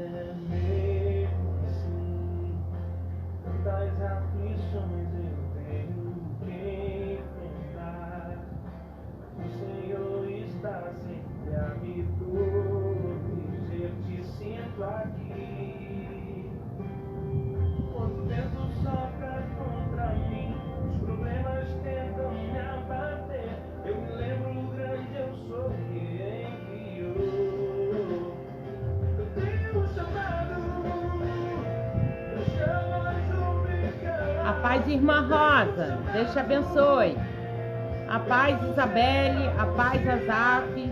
é mesmo assim. Tantas aflições eu tenho que enfrentar. O Senhor está sempre a me proteger. Te sinto aqui. Quando o vento sopra contra mim, os problemas tentam me abater. Eu me lembro o grande eu sou que enviou. Eu tenho um chamado, eu chamo a A paz, irmã Rosa, Deus te abençoe. A paz, Isabelle, a paz, Azaf,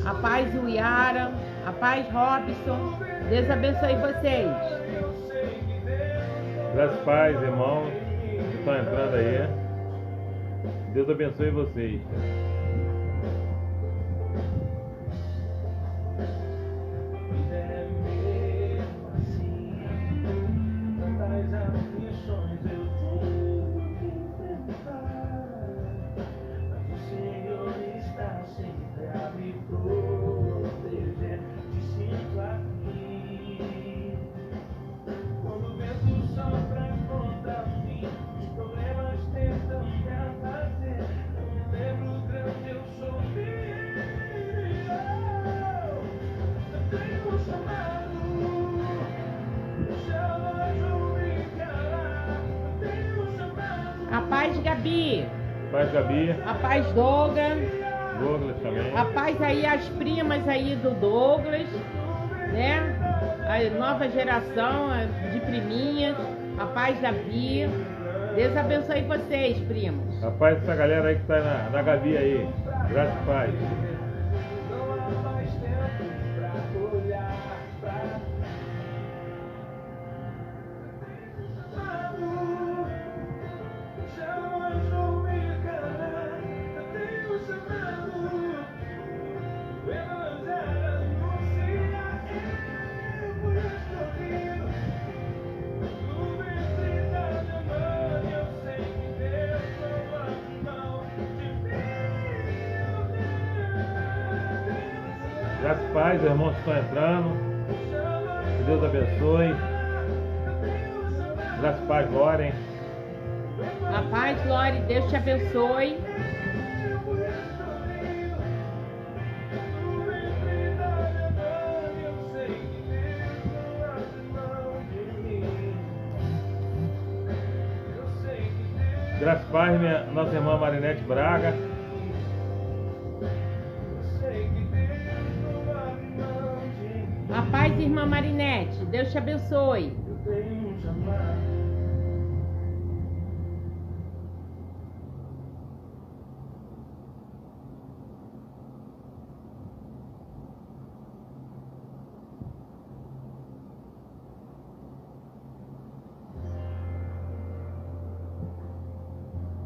a paz, Uiara, a paz, Robson. Deus abençoe vocês. Graças a paz, irmãos que estão entrando aí. Deus abençoe vocês. é mesmo assim. Tantas aflições eu tenho que enfrentar. Mas o Senhor está sempre a me proteger. Te sinto aqui. Quando o vento sopra contra mim, os problemas tentam me abater. Eu me lembro grande eu sou fiel. Eu tenho um chamado, eu jamais vou me calar. Eu tenho um chamado. A paz, Gabi, Paz, Gabi, a paz, Douglas, Douglas também. a paz aí, as primas aí do Douglas, né? A nova geração de priminhas, a paz da Bia. Deus abençoe vocês, primos. A paz dessa galera aí que tá na Gabi aí. Graças a paz. Não há mais tempo pra olhar pra chamado, jamais vou me calar. Eu tenho um chamado, o evangelho anuncia. Eu fui escolhido no ventre da minha mãe. Eu sei que Deus não abre mão de mim. Graças a paz, os irmãos que estão entrando. Que Deus abençoe. Graças a paz, Glória, hein? A paz, Glória, Deus te abençoe. Graças a paz, nossa irmã Marinete Braga. A paz, irmã Marinete, Deus te abençoe.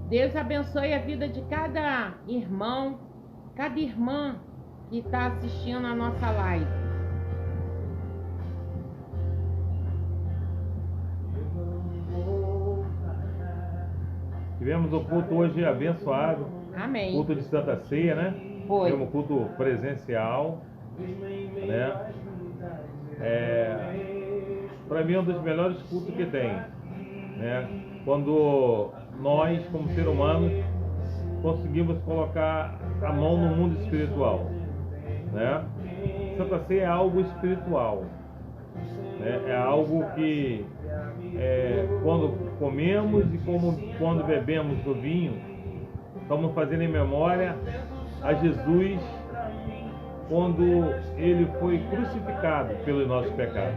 Deus abençoe a vida de cada irmão, cada irmã que está assistindo a nossa live. Tivemos o culto hoje abençoado. Amém. Culto de Santa Ceia, né? Foi. Tivemos culto presencial, né? Para mim é um dos melhores cultos que tem, né? Quando nós, como ser humano, conseguimos colocar a mão no mundo espiritual, né? Santa Ceia é algo espiritual, né? É algo que quando comemos e quando bebemos do vinho, estamos fazendo em memória a Jesus quando ele foi crucificado pelos nossos pecados.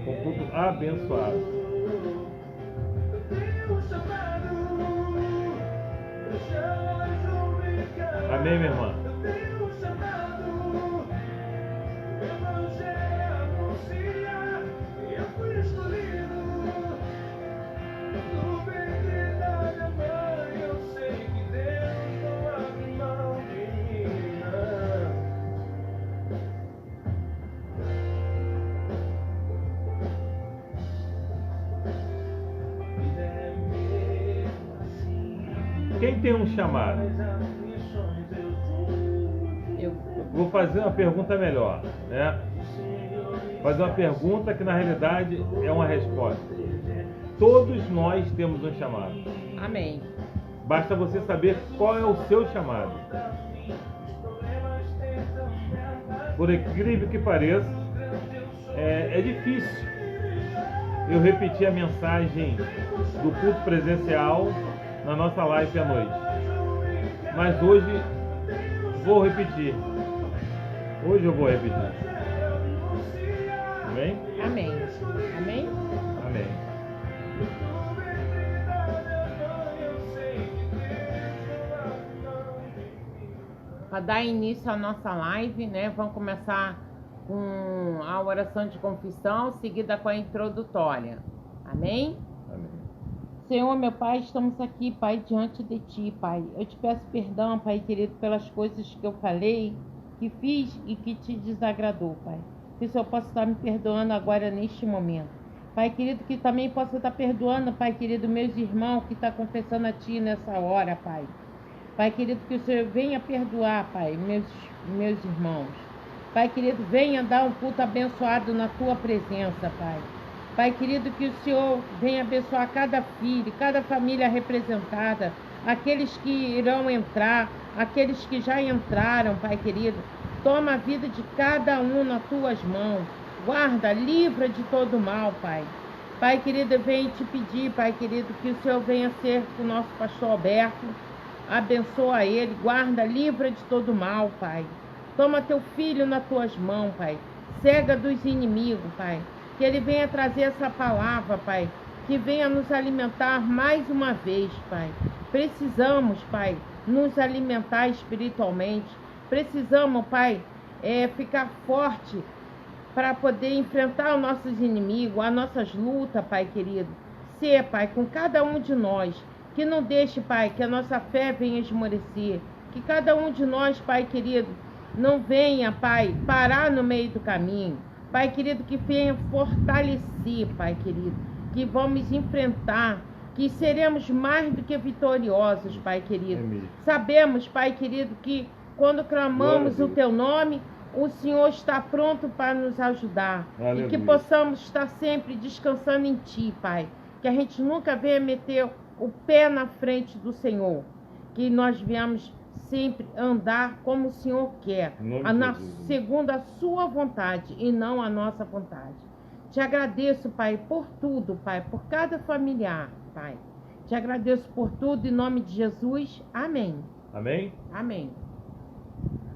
Um culto abençoado. Amém, minha irmã? Quem tem um chamado? Eu vou fazer uma pergunta melhor, né? Fazer uma pergunta que na realidade é uma resposta. Todos nós temos um chamado. Amém. Basta você saber qual é o seu chamado. Por incrível que pareça, é difícil eu repetir a mensagem do culto presencial na nossa live à noite. Mas hoje vou repetir. Hoje eu vou repetir. Amém? Amém. Amém? Amém. Para dar início à nossa live, né? Vamos começar com a oração de confissão, seguida com a introdutória. Amém? Amém. Senhor, meu Pai, estamos aqui, Pai, diante de Ti, Pai. Eu te peço perdão, Pai querido, pelas coisas que eu falei, que fiz e que te desagradou, Pai. Que o Senhor possa estar me perdoando agora, neste momento. Pai querido, que também possa estar perdoando, Pai querido, meus irmãos que estão confessando a Ti nessa hora, Pai. Pai querido, que o Senhor venha perdoar, Pai, meus irmãos. Pai querido, venha dar um culto abençoado na Tua presença, Pai. Pai querido, que o Senhor venha abençoar cada filho, cada família representada, aqueles que irão entrar, aqueles que já entraram, Pai querido. Toma a vida de cada um nas Tuas mãos. Guarda, livra de todo mal, Pai. Pai querido, eu venho te pedir, Pai querido, que o Senhor venha ser o nosso pastor Alberto. Abençoa ele, guarda, livra de todo mal, Pai. Toma teu filho nas tuas mãos, Pai. Cega dos inimigos, Pai. Que ele venha trazer essa palavra, Pai. Que venha nos alimentar mais uma vez, Pai. Precisamos, Pai, nos alimentar espiritualmente. Precisamos, Pai, ficar forte para poder enfrentar os nossos inimigos, as nossas lutas, Pai querido. Ser, Pai, com cada um de nós. Que não deixe, Pai, que a nossa fé venha esmorecer. Que cada um de nós, Pai querido, não venha, Pai, parar no meio do caminho. Pai querido, que venha fortalecer, Pai querido. Que vamos enfrentar, que seremos mais do que vitoriosos, Pai querido. Amém. Sabemos, Pai querido, que quando clamamos o Teu nome, o Senhor está pronto para nos ajudar. Aleluia. E que possamos estar sempre descansando em Ti, Pai. Que a gente nunca venha meter o pé na frente do Senhor, que nós viemos sempre andar como o Senhor quer, segundo a sua vontade e não a nossa vontade. Te agradeço, Pai, por tudo, Pai, por cada familiar, Pai. Te agradeço por tudo, em nome de Jesus. Amém. Amém? Amém.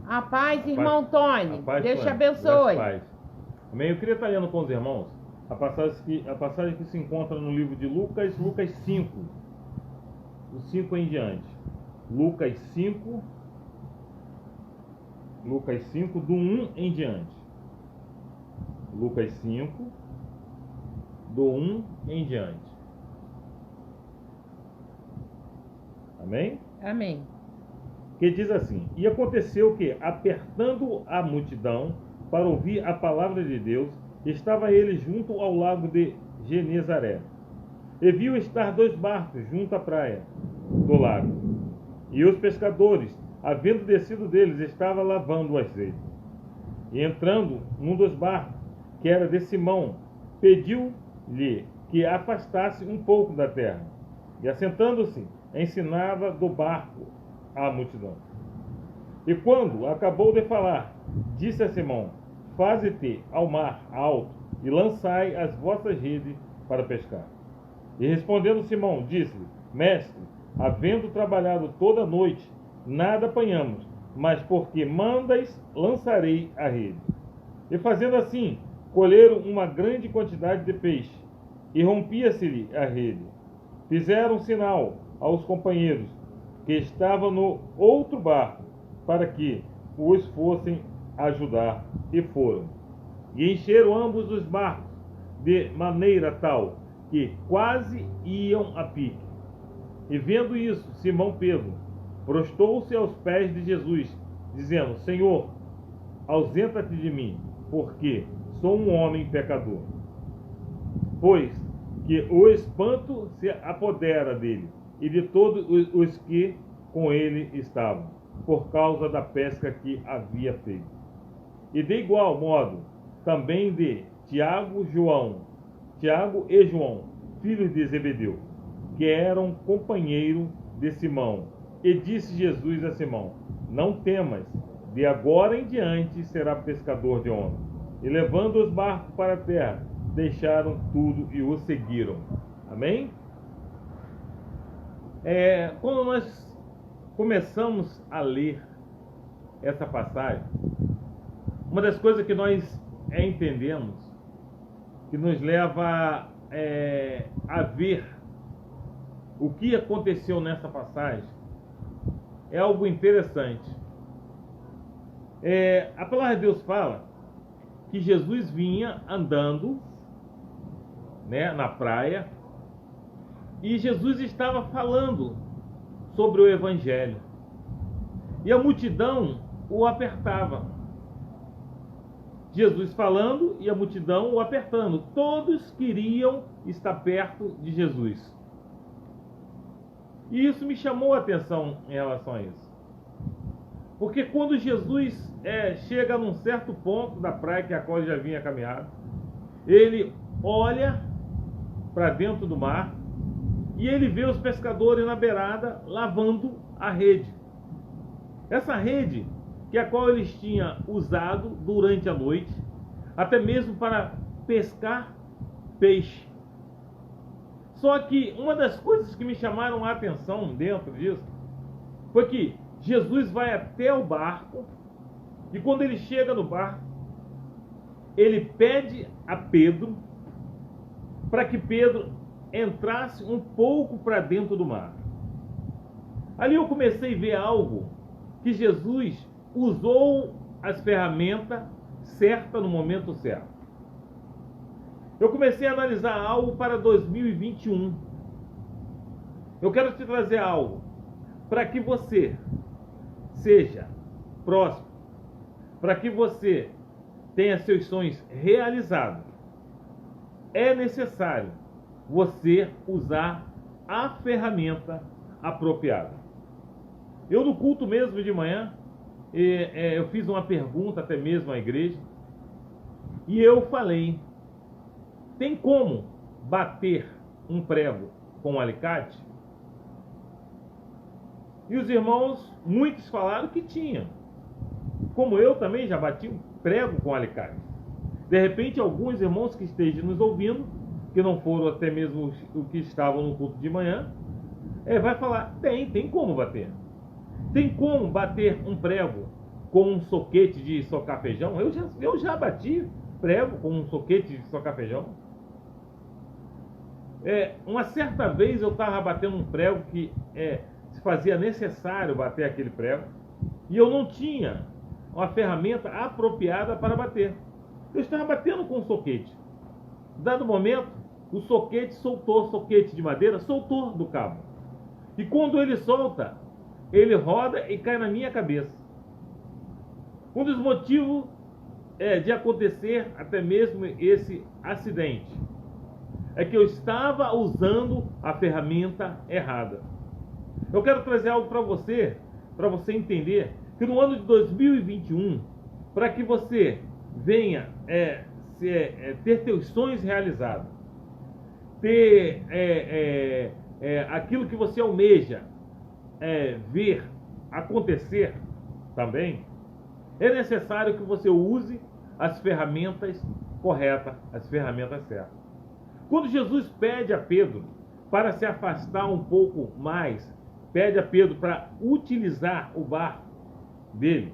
A paz, irmão Tony. Deus te Tony. abençoe. Paz. Amém. Eu queria estar lendo com os irmãos a passagem que se encontra no livro de Lucas 5, do 5 em diante. Lucas 5, do 1 em diante. Lucas 5, do 1 em diante. Amém? Amém. Que diz assim: E aconteceu que, apertando a multidão para ouvir a palavra de Deus, estava ele junto ao lago de Genezaré. E viu estar 2 barcos junto à praia do lago. E os pescadores, havendo descido deles, estavam lavando o azeite. E entrando num dos barcos, que era de Simão, pediu-lhe que afastasse um pouco da terra. E assentando-se, ensinava do barco à multidão. E quando acabou de falar, disse a Simão: Faze-te ao mar alto e lançai as vossas redes para pescar. E respondendo Simão, disse-lhe: Mestre, havendo trabalhado toda a noite, nada apanhamos, mas porque mandas, lançarei a rede. E fazendo assim, colheram uma grande quantidade de peixe, e rompia-se-lhe a rede. Fizeram sinal aos companheiros que estavam no outro barco, para que os fossem ajudar, e foram. E encheram ambos os barcos, de maneira tal que quase iam a pique. E vendo isso, Simão Pedro prostrou-se aos pés de Jesus, dizendo: Senhor, ausenta-te de mim, porque sou um homem pecador. Pois que o espanto se apodera dele e de todos os que com ele estavam. por causa da pesca que havia feito. E de igual modo, também de Tiago e João, filhos de Zebedeu, que eram companheiro de Simão. E disse Jesus a Simão: não temas, de agora em diante será pescador de homens. E levando os barcos para a terra, deixaram tudo e o seguiram. Amém? Quando nós começamos a ler essa passagem, uma das coisas que nós entendemos, que nos leva a ver o que aconteceu nessa passagem, é algo interessante. A palavra de Deus fala que Jesus vinha andando, né, na praia, e Jesus estava falando sobre o Evangelho, e a multidão o apertava. Jesus falando e a multidão o apertando. Todos queriam estar perto de Jesus. E isso me chamou a atenção em relação a isso. Porque quando Jesus chega num certo ponto da praia que a qual ele já vinha caminhado, ele olha para dentro do mar e ele vê os pescadores na beirada lavando a rede. Essa rede que a qual eles tinham usado durante a noite, até mesmo para pescar peixe. Só que uma das coisas que me chamaram a atenção dentro disso foi que Jesus vai até o barco, e quando ele chega no barco, ele pede a Pedro para que Pedro entrasse um pouco para dentro do mar. Ali eu comecei a ver algo que Jesus usou as ferramentas certas no momento certo. Eu comecei a analisar algo para 2021. Eu quero te trazer algo para que você seja próximo, para que você tenha seus sonhos realizados. É necessário você usar a ferramenta apropriada. Eu no culto mesmo de manhã, eu fiz uma pergunta até mesmo à igreja, e eu falei: tem como bater um prego com um alicate? E os irmãos, muitos falaram que tinha. Como eu também já bati um prego com alicate. De repente, alguns irmãos que estejam nos ouvindo, que não foram até mesmo os que estavam no culto de manhã, vai falar: tem como bater. Tem como bater um prego com um soquete de socar feijão? Eu já bati prego com um soquete de socar feijão. Uma certa vez eu estava batendo um prego que se fazia necessário bater aquele prego, e eu não tinha uma ferramenta apropriada para bater. Eu estava batendo com um soquete. Dado momento, o soquete soquete de madeira soltou do cabo. E quando ele solta, ele roda e cai na minha cabeça. Um dos motivos de acontecer até mesmo esse acidente é que eu estava usando a ferramenta errada. Eu quero trazer algo para você entender que no ano de 2021, para que você venha ter teus sonhos realizados, ter aquilo que você almeja ver acontecer também, é necessário que você use as ferramentas corretas, as ferramentas certas. Quando Jesus pede a Pedro para se afastar um pouco mais, pede a Pedro para utilizar o barco dele,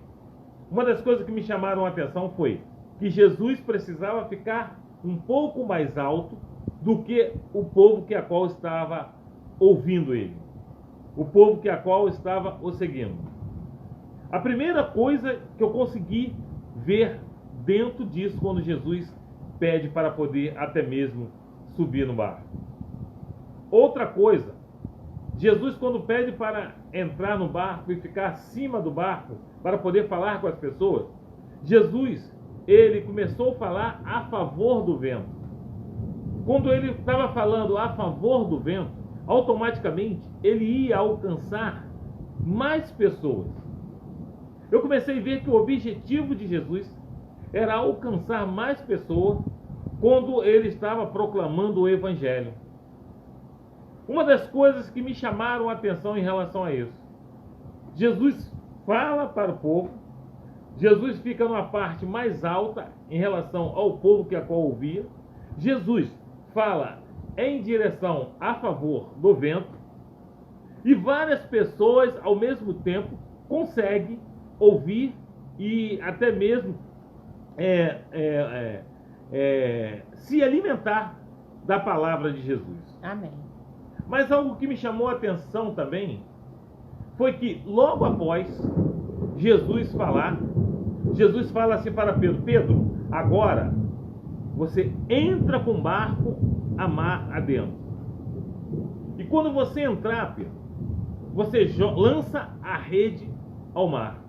uma das coisas que me chamaram a atenção foi que Jesus precisava ficar um pouco mais alto do que o povo que a qual estava ouvindo ele, o povo que a qual estava o seguindo. A primeira coisa que eu consegui ver dentro disso, quando Jesus pede para poder até mesmo subir no barco. Outra coisa, Jesus, quando pede para entrar no barco e ficar acima do barco para poder falar com as pessoas, Jesus, ele começou a falar a favor do vento. Quando ele estava falando a favor do vento, automaticamente ele ia alcançar mais pessoas. eu comecei a ver que o objetivo de Jesus era alcançar mais pessoas quando ele estava proclamando o Evangelho. Uma das coisas que me chamaram a atenção em relação a isso, Jesus fala para o povo, Jesus fica numa parte mais alta em relação ao povo que a qual ouvia, Jesus fala em direção a favor do vento, e várias pessoas ao mesmo tempo conseguem ouvir e até mesmo se alimentar da palavra de Jesus. Amém. Mas algo que me chamou a atenção também foi que logo após Jesus fala assim para Pedro: Pedro, agora você entra com o barco a mar adentro. E quando você entrar, Pedro, você lança a rede ao mar.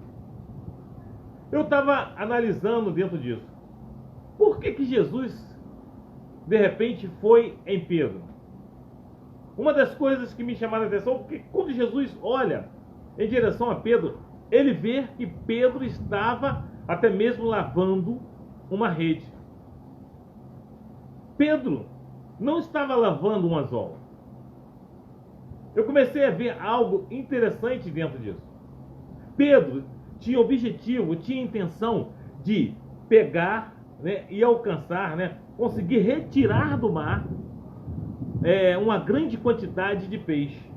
Eu estava analisando dentro disso. Por que Jesus, de repente, foi em Pedro? Uma das coisas que me chamaram a atenção, porque quando Jesus olha em direção a Pedro, ele vê que Pedro estava até mesmo lavando uma rede. Pedro não estava lavando um anzol. Eu comecei a ver algo interessante dentro disso. Pedro tinha objetivo, tinha intenção de pegar, né, e alcançar, né, conseguir retirar do mar uma grande quantidade de peixe.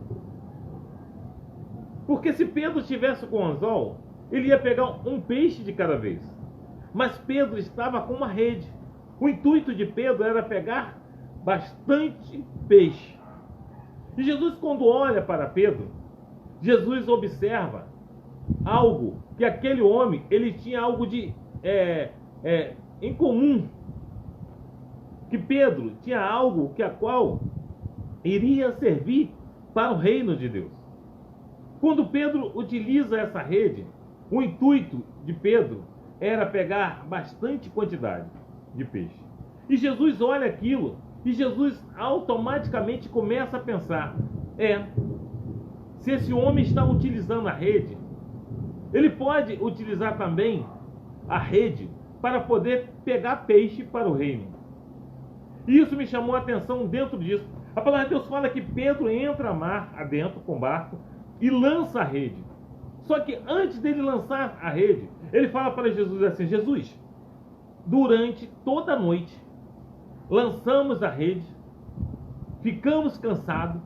Porque se Pedro estivesse com o anzol, ele ia pegar um peixe de cada vez. Mas Pedro estava com uma rede. O intuito de Pedro era pegar bastante peixe. E Jesus, quando olha para Pedro, Jesus observa algo que aquele homem, ele tinha algo de em comum. Que Pedro tinha algo que a qual iria servir para o reino de Deus. Quando Pedro utiliza essa rede, o intuito de Pedro era pegar bastante quantidade de peixe. E Jesus olha aquilo e Jesus automaticamente começa a pensar: se esse homem está utilizando a rede, ele pode utilizar também a rede para poder pegar peixe para o reino. E isso me chamou a atenção dentro disso. A palavra de Deus fala que Pedro entra mar adentro com o barco e lança a rede. Só que antes dele lançar a rede, ele fala para Jesus assim: Jesus, durante toda a noite lançamos a rede, ficamos cansados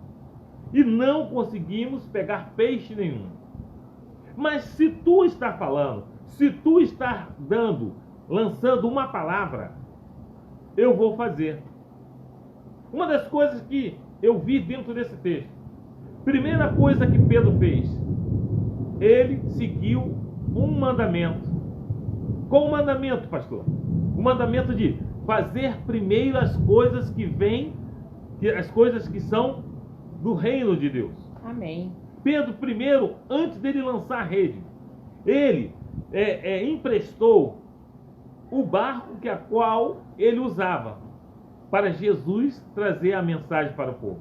e não conseguimos pegar peixe nenhum. Mas se tu está falando, se tu está lançando uma palavra, eu vou fazer. Uma das coisas que eu vi dentro desse texto, primeira coisa que Pedro fez, ele seguiu um mandamento. Qual o mandamento, pastor? O mandamento de fazer primeiro as coisas que vêm, as coisas que são do reino de Deus. Amém. Pedro, primeiro, antes dele lançar a rede, ele emprestou o barco que a qual ele usava para Jesus trazer a mensagem para o povo.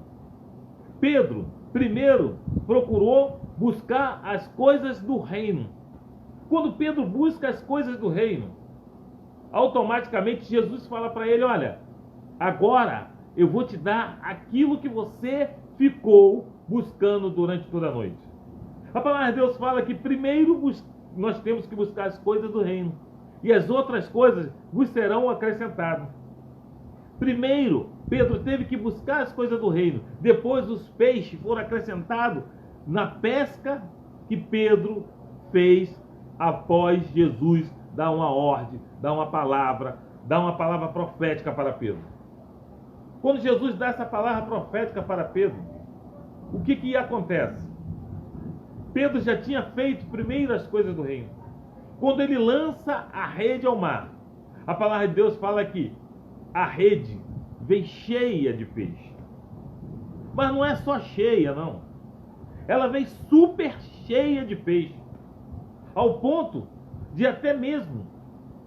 Pedro, primeiro, procurou buscar as coisas do reino. Quando Pedro busca as coisas do reino, automaticamente Jesus fala para ele: olha, agora eu vou te dar aquilo que você ficou buscando durante toda a noite. A palavra de Deus fala que primeiro nós temos que buscar as coisas do reino, e as outras coisas vos serão acrescentadas. Primeiro, Pedro teve que buscar as coisas do reino. Depois os peixes foram acrescentados na pesca que Pedro fez após Jesus dar uma ordem, dar uma palavra profética para Pedro. Quando Jesus dá essa palavra profética para Pedro, o que acontece? Pedro já tinha feito primeiro as coisas do reino. Quando ele lança a rede ao mar, a palavra de Deus fala que a rede vem cheia de peixe. Mas não é só cheia, não. Ela vem super cheia de peixe. Ao ponto de até mesmo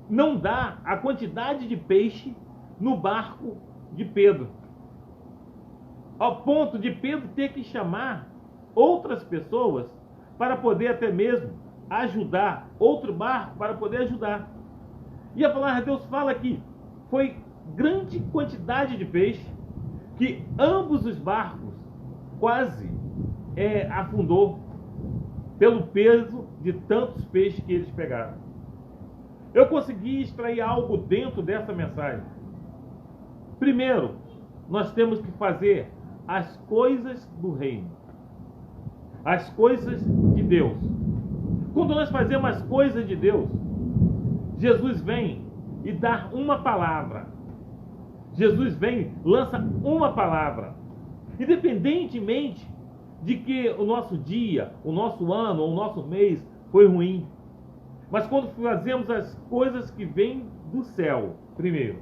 não dar a quantidade de peixe no barco de Pedro. Ao ponto de Pedro ter que chamar outras pessoas para poder até mesmo ajudar outro barco para poder ajudar. E a palavra de Deus fala que foi grande quantidade de peixe, que ambos os barcos quase afundou pelo peso de tantos peixes que eles pegaram. Eu consegui extrair algo dentro dessa mensagem. Primeiro, nós temos que fazer as coisas do reino, as coisas de Deus. Quando nós fazemos as coisas de Deus, Jesus vem e dá uma palavra. Jesus vem, lança uma palavra. Independentemente de que o nosso dia, o nosso ano ou o nosso mês foi ruim. Mas quando fazemos as coisas que vêm do céu, primeiro,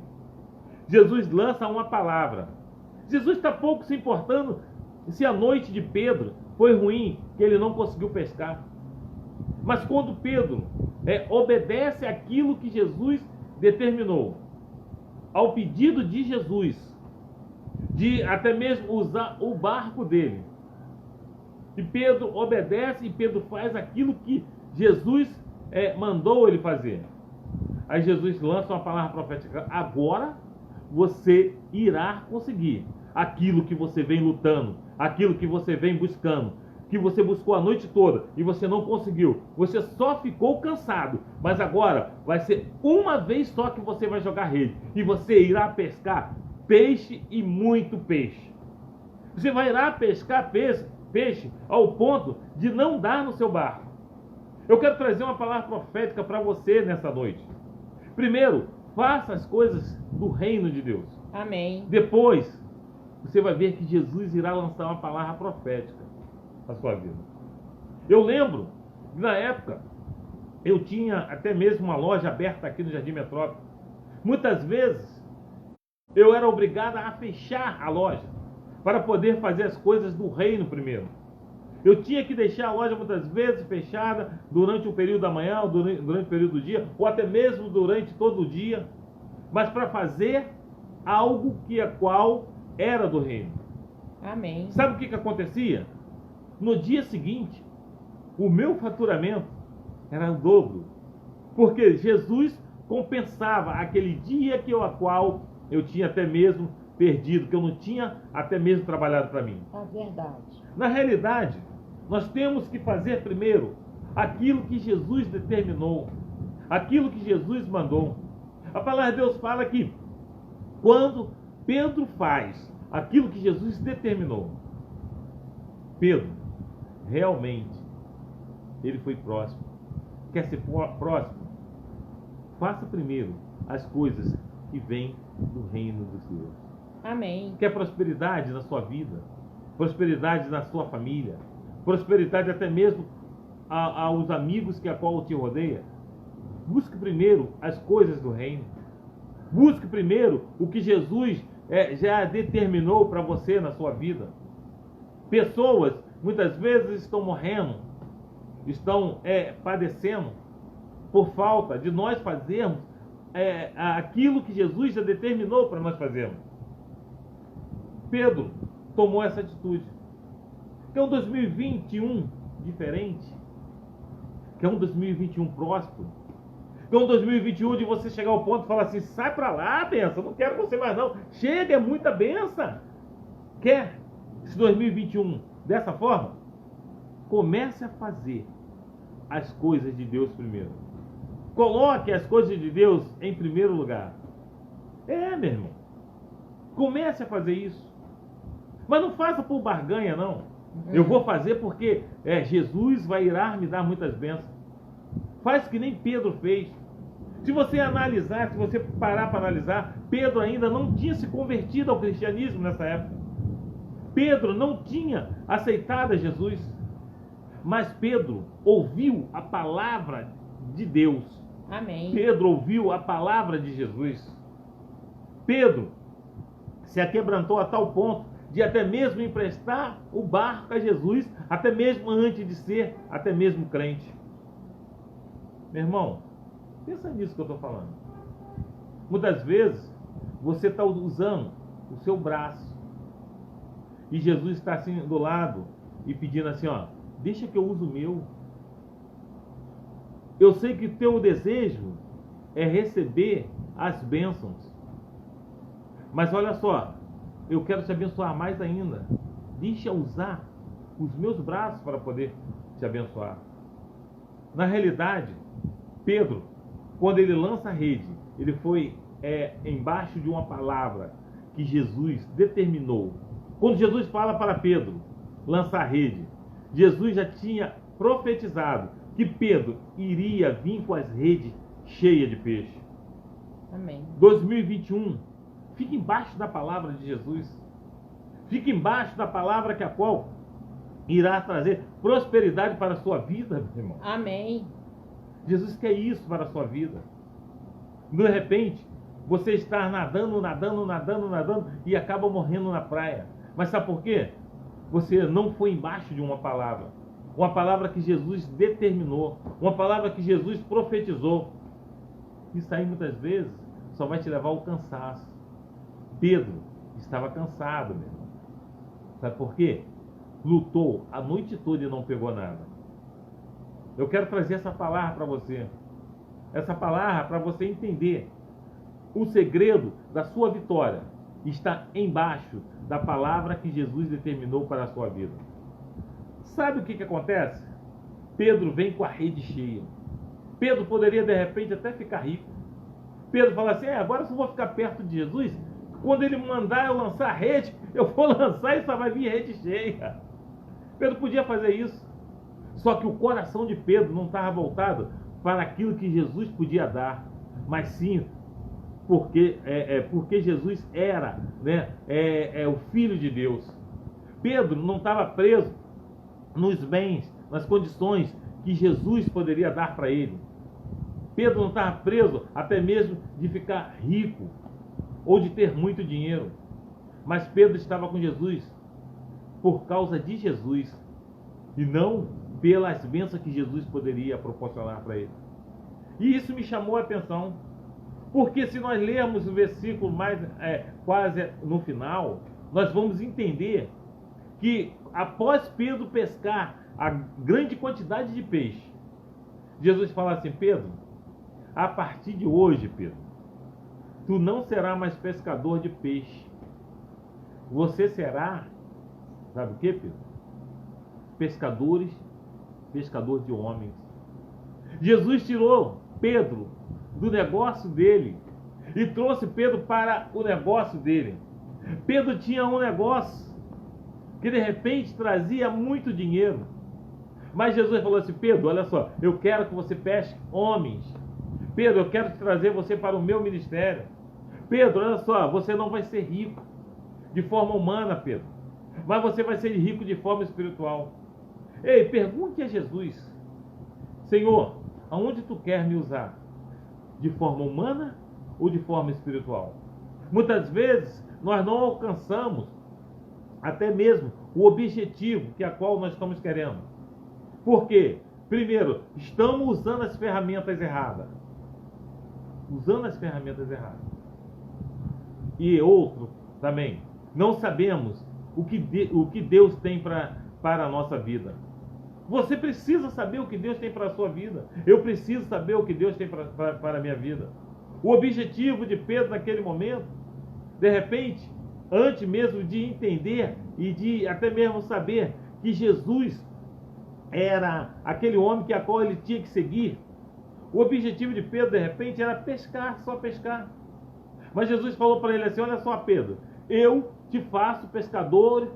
Jesus lança uma palavra. Jesus está pouco se importando se a noite de Pedro foi ruim, que ele não conseguiu pescar. Mas quando Pedro obedece àquilo que Jesus determinou, ao pedido de Jesus, de até mesmo usar o barco dele, e Pedro obedece e Pedro faz aquilo que Jesus mandou ele fazer. Aí Jesus lança uma palavra profética: agora você irá conseguir aquilo que você vem lutando, aquilo que você vem buscando, que você buscou a noite toda e você não conseguiu. Você só ficou cansado, mas agora vai ser uma vez só que você vai jogar rede e você irá pescar peixe e muito peixe. Você vai irá pescar peixe ao ponto de não dar no seu barco. Eu quero trazer uma palavra profética para você nessa noite. Primeiro, faça as coisas do reino de Deus. Amém. Depois, você vai ver que Jesus irá lançar uma palavra profética na sua vida. Eu lembro que na época eu tinha até mesmo uma loja aberta aqui no Jardim Metrópole. Muitas vezes eu era obrigado a fechar a loja para poder fazer as coisas do reino primeiro. Eu tinha que deixar a loja muitas vezes fechada durante o período da manhã, ou durante o período do dia, ou até mesmo durante todo o dia, mas para fazer algo que a qual era do reino. Amém. Sabe o que acontecia? No dia seguinte, o meu faturamento era o dobro, porque Jesus compensava aquele dia a qual eu tinha até mesmo perdido, que eu não tinha até mesmo trabalhado para mim. É verdade. Na realidade, nós temos que fazer primeiro aquilo que Jesus determinou, aquilo que Jesus mandou. A palavra de Deus fala que quando Pedro faz aquilo que Jesus determinou, Pedro, realmente, ele foi próximo. Quer ser próximo? Faça primeiro as coisas que vêm do reino dos Deus. Amém. Quer prosperidade na sua vida? Prosperidade na sua família? Prosperidade até mesmo aos amigos que a qual te rodeia? Busque primeiro as coisas do reino. Busque primeiro o que Jesus já determinou para você na sua vida. Pessoas muitas vezes estão morrendo, estão padecendo por falta de nós fazermos aquilo que Jesus já determinou para nós fazermos. Pedro tomou essa atitude. Que é um 2021 diferente, que é um 2021 próspero, que é um 2021 de você chegar ao ponto e falar assim: sai pra lá, benção, não quero você mais não, chega, é muita benção. Quer esse 2021 dessa forma? Comece a fazer as coisas de Deus primeiro. Coloque as coisas de Deus em primeiro lugar. Meu irmão, comece a fazer isso. Mas não faça por barganha, não. Eu vou fazer porque Jesus vai irá me dar muitas bênçãos. Faz que nem Pedro fez. Se você analisar, se você parar para analisar, Pedro ainda não tinha se convertido ao cristianismo nessa época. Pedro não tinha aceitado a Jesus. Mas Pedro ouviu a palavra de Deus. Amém. Pedro ouviu a palavra de Jesus. Pedro se aquebrantou a tal ponto de até mesmo emprestar o barco a Jesus, até mesmo antes de ser até mesmo crente. Meu irmão, pensa nisso que eu estou falando. Muitas vezes você está usando o seu braço e Jesus está assim do lado e pedindo assim: ó, deixa que eu use o meu. Eu sei que teu desejo é receber as bênçãos. Mas olha só, eu quero te abençoar mais ainda. Deixa eu usar os meus braços para poder te abençoar. Na realidade, Pedro, quando ele lança a rede, ele foi embaixo de uma palavra que Jesus determinou. Quando Jesus fala para Pedro lançar a rede, Jesus já tinha profetizado que Pedro iria vir com as redes cheias de peixe. Amém. 2021, fique embaixo da palavra de Jesus. Fique embaixo da palavra que a qual irá trazer prosperidade para a sua vida, meu irmão. Amém. Jesus quer isso para a sua vida. De repente, você está nadando e acaba morrendo na praia. Mas sabe por quê? Você não foi embaixo de uma palavra que Jesus determinou, uma palavra que Jesus profetizou. Isso aí muitas vezes só vai te levar ao cansaço. Pedro estava cansado, meu irmão. Sabe por quê? Lutou a noite toda e não pegou nada. Eu quero trazer essa palavra para você. Essa palavra para você entender. O segredo da sua vitória está embaixo da palavra que Jesus determinou para a sua vida. Sabe o que acontece? Pedro vem com a rede cheia. Pedro poderia de repente até ficar rico. Pedro fala assim, agora se eu vou ficar perto de Jesus, quando ele mandar eu lançar a rede, eu vou lançar e só vai vir rede cheia. Pedro podia fazer isso. Só que o coração de Pedro não estava voltado para aquilo que Jesus podia dar, mas sim porque Jesus era, o Filho de Deus. Pedro não estava preso nos bens, nas condições que Jesus poderia dar para ele. Pedro não estava preso até mesmo de ficar rico ou de ter muito dinheiro. Mas Pedro estava com Jesus por causa de Jesus e não pelas bênçãos que Jesus poderia proporcionar para ele. E isso me chamou a atenção, porque se nós lermos o versículo mais quase no final, nós vamos entender que após Pedro pescar a grande quantidade de peixe, Jesus fala assim, Pedro, a partir de hoje, Pedro, tu não serás mais pescador de peixe. Você será, sabe o que, Pedro? Pescador de homens. Jesus tirou Pedro do negócio dele e trouxe Pedro para o negócio dele. Pedro tinha um negócio que de repente trazia muito dinheiro. Mas Jesus falou assim, Pedro, olha só, eu quero que você pesque homens. Pedro, eu quero trazer você para o meu ministério. Pedro, olha só, você não vai ser rico de forma humana, Pedro, mas você vai ser rico de forma espiritual. Ei, pergunte a Jesus, Senhor, aonde tu quer me usar? De forma humana ou de forma espiritual? Muitas vezes nós não alcançamos até mesmo o objetivo que a qual nós estamos querendo. Por quê? Primeiro, estamos usando as ferramentas erradas. E outro também, não sabemos o que Deus tem para a nossa vida. Você precisa saber o que Deus tem para a sua vida. Eu preciso saber o que Deus tem para a minha vida. O objetivo de Pedro naquele momento, de repente, antes mesmo de entender e de até mesmo saber que Jesus era aquele homem que a qual ele tinha que seguir, o objetivo de Pedro, de repente, era pescar, só pescar. Mas Jesus falou para ele assim, olha só, Pedro, eu te faço pescador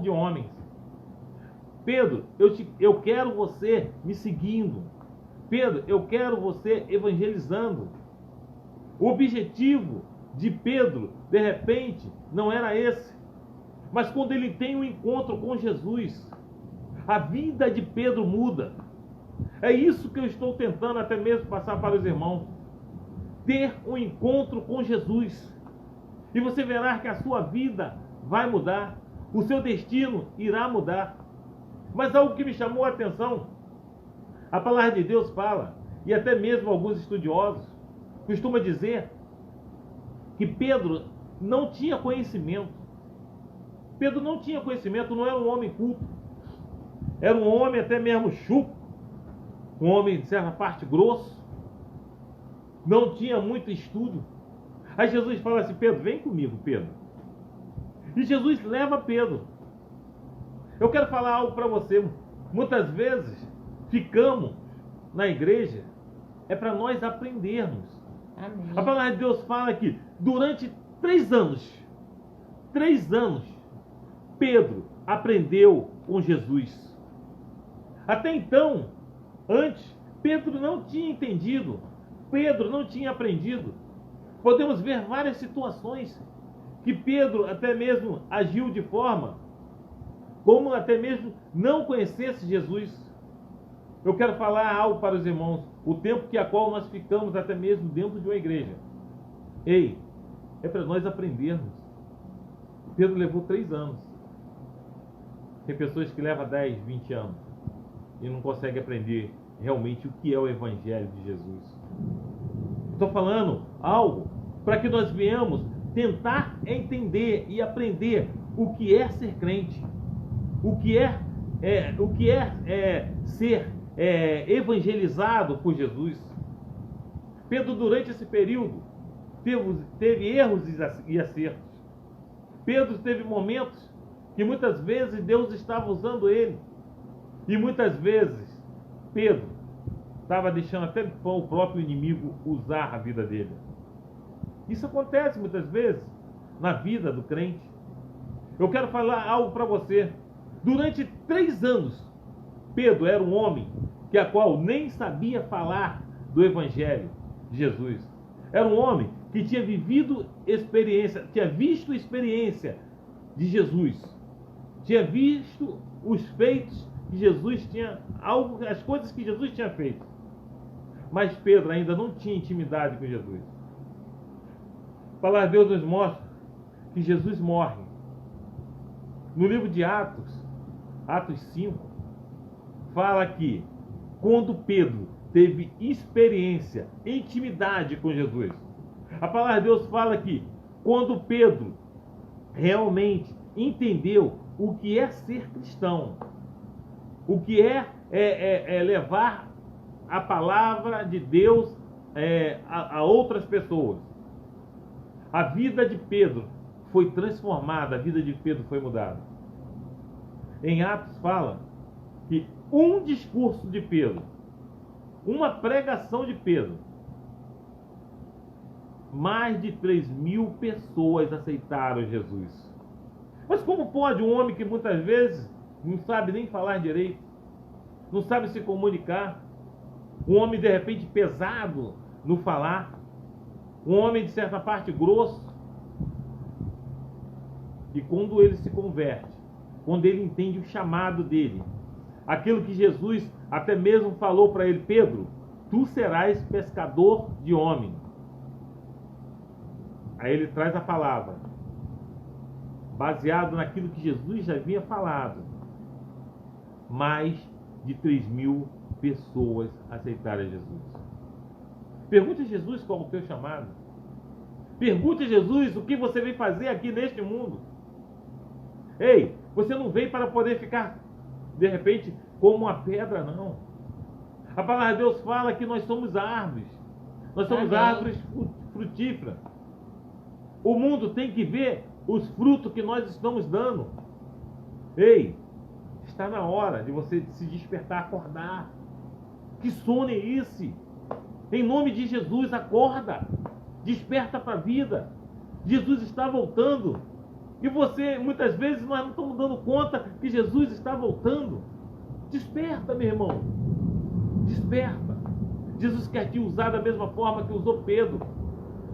de homens. Pedro, eu quero você me seguindo. Pedro, eu quero você evangelizando. O objetivo de Pedro, de repente, não era esse. Mas quando ele tem um encontro com Jesus, a vida de Pedro muda. É isso que eu estou tentando até mesmo passar para os irmãos. Ter um encontro com Jesus. E você verá que a sua vida vai mudar. O seu destino irá mudar. Mas algo que me chamou a atenção, a palavra de Deus fala, e até mesmo alguns estudiosos costumam dizer, que Pedro não tinha conhecimento. Pedro não tinha conhecimento, não era um homem culto. Era um homem até mesmo chuco. um homem de certa parte grosso, não tinha muito estudo. Aí Jesus fala assim: Pedro, vem comigo, Pedro. E Jesus leva Pedro. Eu quero falar algo para você. Muitas vezes ficamos na igreja é para nós aprendermos. Amém. A palavra de Deus fala que durante 3 anos, Pedro aprendeu com Jesus. Até então, antes, Pedro não tinha entendido, Pedro não tinha aprendido. Podemos ver várias situações que Pedro até mesmo agiu de forma como até mesmo não conhecesse Jesus. Eu quero falar algo para os irmãos. O tempo que a qual nós ficamos até mesmo dentro de uma igreja. Ei, é para nós aprendermos. Pedro levou 3 anos. Tem pessoas que levam 10, 20 anos e não conseguem aprender realmente o que é o Evangelho de Jesus. Estou falando algo para que nós venhamos tentar entender e aprender o que é ser crente, o que é ser evangelizado por Jesus. Pedro, durante esse período, teve erros e acertos. Pedro teve momentos que muitas vezes Deus estava usando ele, e muitas vezes Pedro estava deixando até o próprio inimigo usar a vida dele. Isso acontece muitas vezes na vida do crente. Eu quero falar algo para você. Durante 3 anos, Pedro era um homem que a qual nem sabia falar do Evangelho de Jesus. Era um homem que tinha vivido experiência, tinha visto experiência de Jesus, tinha visto os feitos que Jesus tinha, as coisas que Jesus tinha feito. Mas Pedro ainda não tinha intimidade com Jesus. A palavra de Deus nos mostra que Jesus morre. No livro de Atos 5, fala que quando Pedro teve experiência, intimidade com Jesus, a palavra de Deus fala que quando Pedro realmente entendeu o que é ser cristão, o que é levar a palavra de Deus a outras pessoas, a vida de Pedro foi transformada, a vida de Pedro foi mudada. Em Atos fala que um discurso de Pedro, uma pregação de Pedro, mais de 3.000 pessoas aceitaram Jesus. Mas como pode um homem que muitas vezes não sabe nem falar direito, não sabe se comunicar, um homem de repente pesado no falar, um homem de certa parte grosso, e quando ele se converte, quando ele entende o chamado dele, aquilo que Jesus até mesmo falou para ele: Pedro, tu serás pescador de homem. Aí ele traz a palavra, baseado naquilo que Jesus já havia falado. Mais de 3.000 pessoas aceitaram Jesus. Pergunte a Jesus qual é o teu chamado. Pergunte a Jesus o que você vem fazer aqui neste mundo. Ei, você não veio para poder ficar, de repente, como uma pedra, não. A palavra de Deus fala que nós somos árvores. Nós somos árvores frutíferas. O mundo tem que ver os frutos que nós estamos dando. Ei, está na hora de você se despertar, acordar. Que sono é esse? Em nome de Jesus, acorda. Desperta para a vida. Jesus está voltando. E você, muitas vezes, nós não estamos dando conta que Jesus está voltando. Desperta, meu irmão. Desperta. Jesus quer te usar da mesma forma que usou Pedro.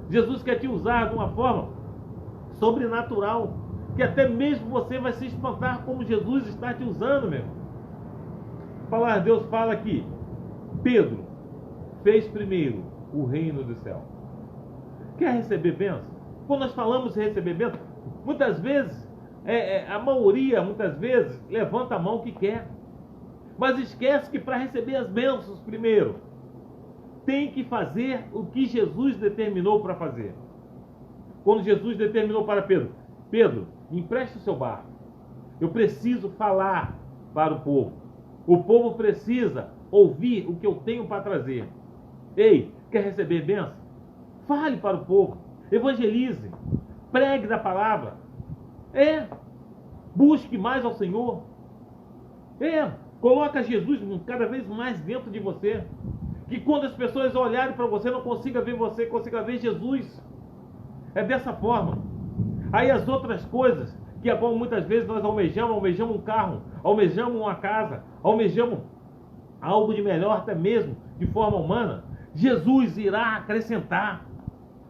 Jesus quer te usar de uma forma sobrenatural, que até mesmo você vai se espantar como Jesus está te usando, meu irmão. A palavra de Deus fala que Pedro fez primeiro o reino do céu. Quer receber bênção? Quando nós falamos em receber bênção, muitas vezes, a maioria, muitas vezes, levanta a mão que quer. Mas esquece que para receber as bênçãos primeiro, tem que fazer o que Jesus determinou para fazer. Quando Jesus determinou para Pedro: Pedro, me empreste o seu barco. Eu preciso falar para o povo. O povo precisa ouvir o que eu tenho para trazer. Ei, quer receber bênção? Fale para o povo, evangelize, pregue da palavra. Busque mais ao Senhor. Coloca Jesus cada vez mais dentro de você. Que quando as pessoas olharem para você, não consiga ver você, consiga ver Jesus. É dessa forma. Aí as outras coisas, que é bom muitas vezes nós almejamos um carro, almejamos uma casa, almejamos algo de melhor até mesmo, de forma humana, Jesus irá acrescentar.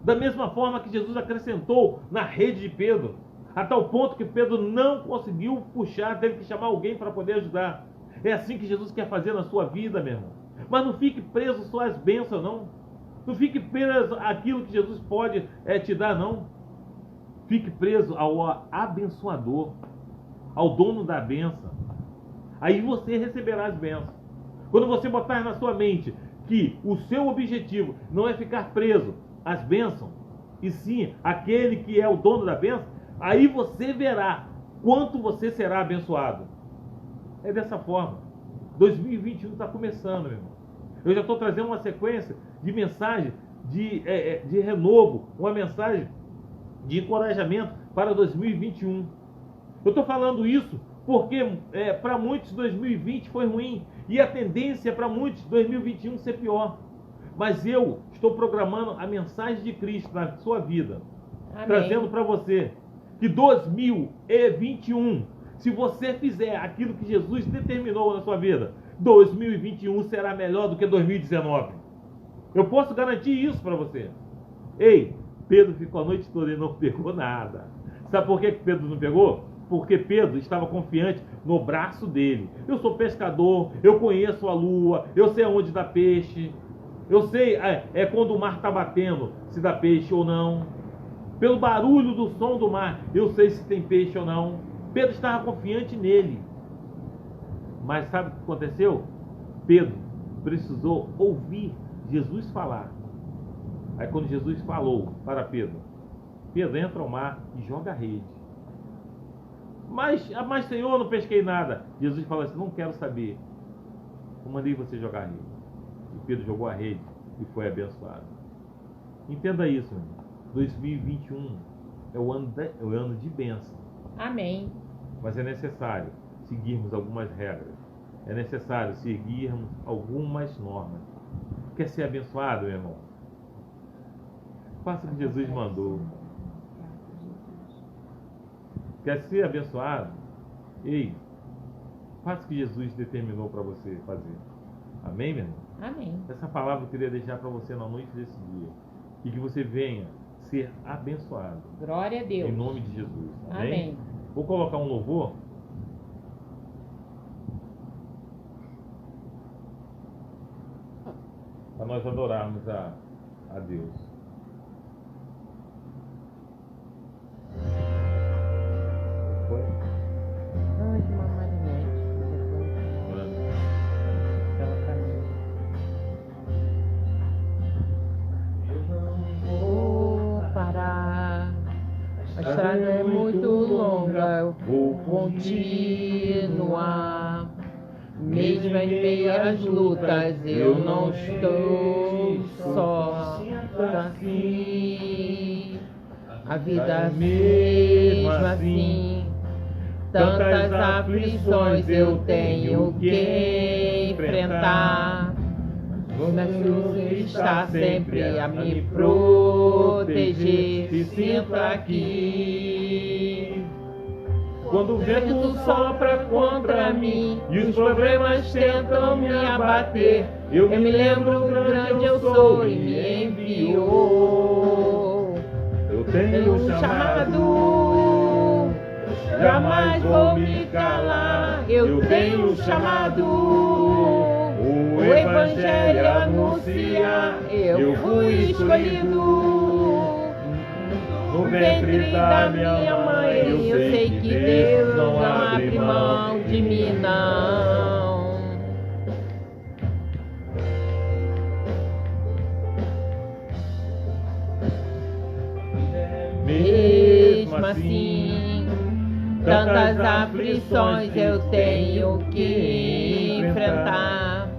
Da mesma forma que Jesus acrescentou na rede de Pedro, a tal ponto que Pedro não conseguiu puxar, teve que chamar alguém para poder ajudar. É assim que Jesus quer fazer na sua vida, meu irmão. Mas não fique preso só às bênçãos, não. Não fique preso àquilo que Jesus pode te dar, não. Fique preso ao abençoador, ao dono da bênção. Aí você receberá as bênçãos. Quando você botar na sua mente que o seu objetivo não é ficar preso às bênçãos, e sim aquele que é o dono da bênção, aí você verá quanto você será abençoado. É dessa forma. 2021 está começando, meu irmão. Eu já estou trazendo uma sequência de mensagem de renovo, uma mensagem de encorajamento para 2021. Eu estou falando isso porque para muitos 2020 foi ruim e a tendência para muitos 2021 ser pior. Mas eu estou programando a mensagem de Cristo na sua vida. Amém. Trazendo para você que 2021, se você fizer aquilo que Jesus determinou na sua vida, 2021 será melhor do que 2019. Eu posso garantir isso para você. Ei, Pedro ficou a noite toda e não pegou nada. Sabe por que Pedro não pegou? Porque Pedro estava confiante no braço dele. Eu sou pescador, eu conheço a lua, eu sei aonde dá peixe. Eu sei quando o mar está batendo, se dá peixe ou não. Pelo barulho do som do mar, eu sei se tem peixe ou não. Pedro estava confiante nele. Mas sabe o que aconteceu? Pedro precisou ouvir Jesus falar. Aí quando Jesus falou para Pedro, Pedro entra ao mar e joga a rede. Mas Senhor, eu não pesquei nada. Jesus falou assim, não quero saber. Eu mandei você jogar a rede. E Pedro jogou a rede e foi abençoado. Entenda isso, meu irmão. 2021 é o ano de bênção. Amém. Mas é necessário seguirmos algumas regras. É necessário seguirmos algumas normas. Quer ser abençoado, meu irmão? Faça o que Jesus mandou. Quer ser abençoado? Ei, faça o que Jesus determinou para você fazer. Amém, meu irmão? Amém. Essa palavra eu queria deixar para você na noite desse dia. E que você venha ser abençoado. Glória a Deus. Em nome de Jesus. Amém? Amém. Vou colocar um louvor. Para nós adorarmos a Deus. Foi? Ai, de uma marinete. Vou parar. A estrada é muito longa. Eu vou continuar. Mesmo em meio às lutas, eu não estou só assim. A vida mesmo assim, tantas aflições eu tenho que enfrentar. Mas Jesus está sempre a me proteger, sinto aqui. Quando o vento sopra contra mim e os problemas tentam me abater, eu me lembro o grande eu sou e me enviou. Eu tenho Um chamado, jamais vou me calar. Eu tenho um chamado, o Evangelho anunciar. Eu fui escolhido no ventre da minha mãe. Eu sei que Deus não abre mão de mim, não. Mesmo assim, tantas aflições eu tenho que enfrentar.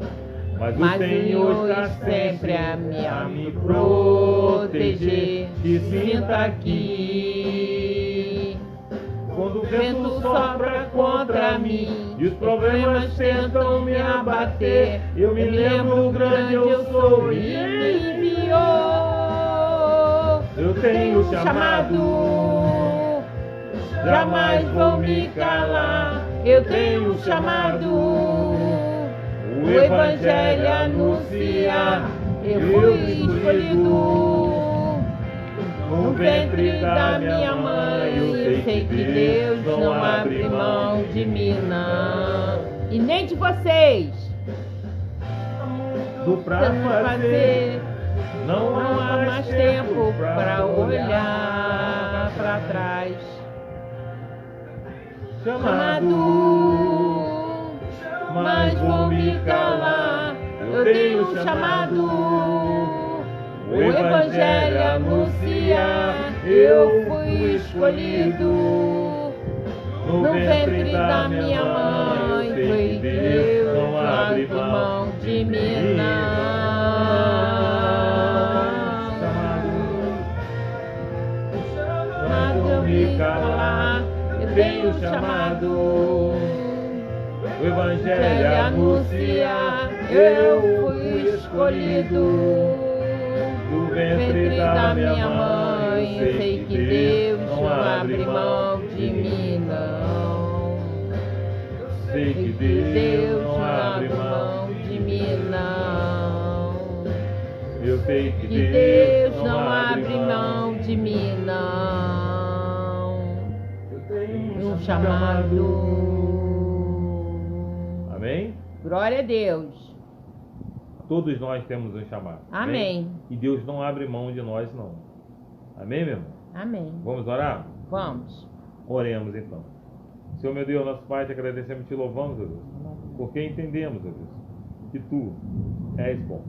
Mas Mas o Senhor está sempre a me proteger. proteger. Te sinta aqui. Quando o vento sopra contra mim e os problemas tentam me abater, eu me lembro grande eu sou e me enviou. Eu tenho chamado, jamais vou me calar. Eu tenho chamado, o Evangelho anunciar. Eu fui escolhido no ventre da minha mãe. Eu sei que Deus não abre mão de mim, não. E nem de vocês. Do pra fazer, Não há mais tempo para olhar para trás. Chamado, mas vou me calar. Eu tenho chamado, o Evangelho anunciar. Eu fui escolhido no ventre da minha mãe. Foi Deus, não abre mão de mim, não. Mas eu me calar, eu tenho chamado, o Evangelho anunciar. Eu fui escolhido do ventre da minha mãe. Eu sei que Deus não abre mão de mim, não. sei que Deus não abre mão de mim, não. Eu sei que Que Deus não abre mão de mim, não. Eu tenho Um chamado. Amém? Glória a Deus. Todos nós temos um chamado. Amém. E Deus não abre mão de nós, não. Amém, meu irmão? Amém. Vamos orar? Vamos. Oremos então. Senhor, meu Deus, nosso Pai, te agradecemos e te louvamos, ó Deus, porque entendemos, ó Deus, que Tu és bom.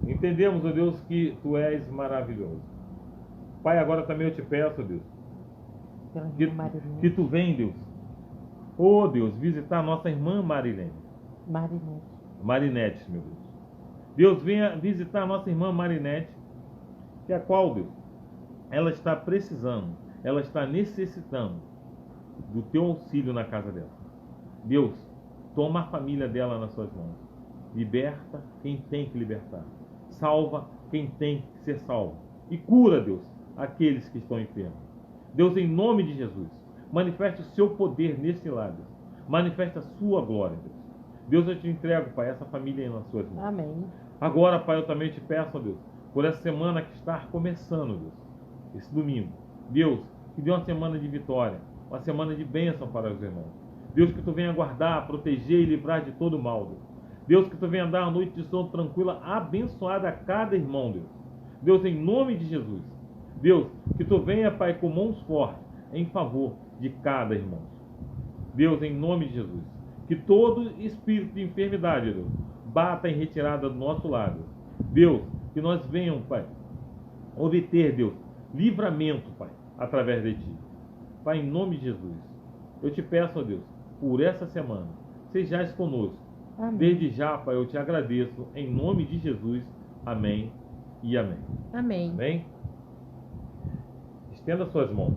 Entendemos, ó Deus, que Tu és maravilhoso. Pai, agora também eu te peço, ó Deus, que Tu vem, Deus, ó Deus, visitar nossa irmã Marilene. Marinete, meu Deus. Deus, venha visitar nossa irmã Marinete, que é a qual, Deus, ela está precisando, ela está necessitando do Teu auxílio na casa dela. Deus, toma a família dela nas Suas mãos. Liberta quem tem que libertar. Salva quem tem que ser salvo. E cura, Deus, aqueles que estão enfermos. Deus, em nome de Jesus, manifeste o Seu poder nesse lado. Manifeste a Sua glória, Deus. Deus, eu te entrego, Pai, essa família nas Suas mãos. Amém. Agora, Pai, eu também te peço, ó Deus, por essa semana que está começando, Deus, esse domingo. Deus, que dê uma semana de vitória, uma semana de bênção para os irmãos. Deus, que Tu venha guardar, proteger e livrar de todo mal, Deus. Deus, que Tu venha dar uma noite de sono tranquila, abençoada a cada irmão, Deus. Deus, em nome de Jesus. Deus, que Tu venha, Pai, com mãos fortes em favor de cada irmão. Deus, em nome de Jesus. Que todo espírito de enfermidade, Deus, bata em retirada do nosso lado. Deus, que nós venhamos, Pai, obter, Deus, livramento, Pai, através de Ti. Pai, em nome de Jesus, eu te peço, ó Deus, por essa semana, sejais conosco. Amém. Desde já, Pai, eu te agradeço, em nome de Jesus. Amém e amém. Amém. Amém? Estenda suas mãos.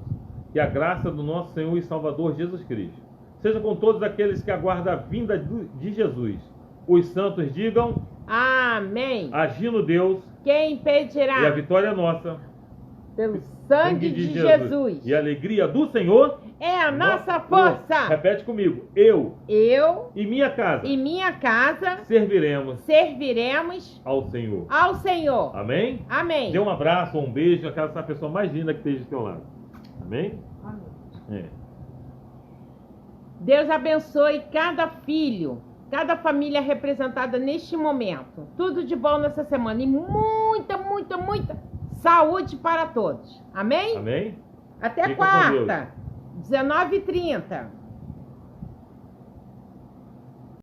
Que a graça do nosso Senhor e Salvador Jesus Cristo seja com todos aqueles que aguardam a vinda de Jesus. Os santos digam: Amém. agindo Deus, Quem e a impedirá? vitória é nossa. Pelo sangue de Jesus. E a alegria do Senhor É a nossa força. Repete comigo. Eu Eu e minha casa e minha casa serviremos serviremos ao Senhor. ao Senhor. Amém? Amém. Dê um abraço, um beijo àquela pessoa mais linda que esteja do teu lado. Amém? É. Deus abençoe cada filho, cada família representada neste momento. Tudo de bom nessa semana e muita, muita, muita saúde para todos. Amém? Amém? Até Fica com quarta, 19h30.